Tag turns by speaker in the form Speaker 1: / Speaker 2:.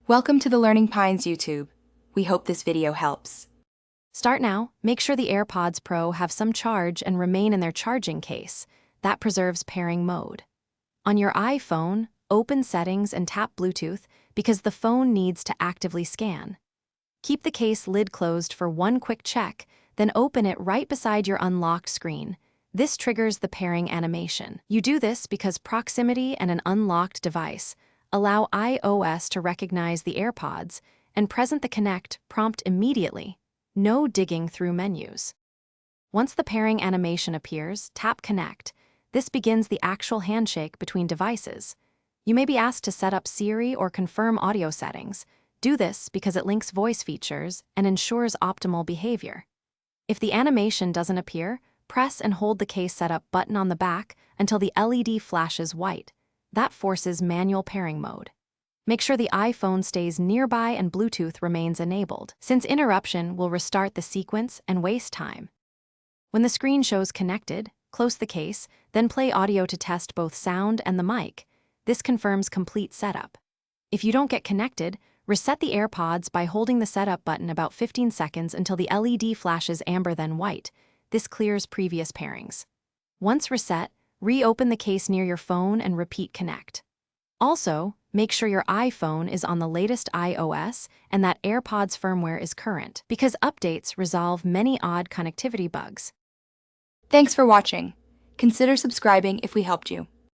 Speaker 1: Welcome to the Learning Pines YouTube. We hope this video helps.
Speaker 2: Start now. Make sure the AirPods Pro have some charge and remain in their charging case. That preserves pairing mode. On your iPhone, open Settings and tap Bluetooth because the phone needs to actively scan. Keep the case lid closed for one quick check, then open it right beside your unlocked screen. This triggers the pairing animation. You do this because proximity and an unlocked device allow iOS to recognize the AirPods and present the Connect prompt immediately. No digging through menus. Once the pairing animation appears, tap Connect. This begins the actual handshake between devices. You may be asked to set up Siri or confirm audio settings. Do this because it links voice features and ensures optimal behavior. If the animation doesn't appear, press and hold the Case Setup button on the back until the LED flashes white. That forces manual pairing mode. Make sure the iPhone stays nearby and Bluetooth remains enabled, since interruption will restart the sequence and waste time. When the screen shows connected, close the case, then play audio to test both sound and the mic. This confirms complete setup. If you don't get connected, reset the AirPods by holding the setup button about 15 seconds until the LED flashes amber then white. This clears previous pairings. Once reset, reopen the case near your phone and repeat Connect. Also, make sure your iPhone is on the latest iOS and that AirPods firmware is current, because updates resolve many odd connectivity bugs.
Speaker 1: Thanks for watching. Consider subscribing if we helped you.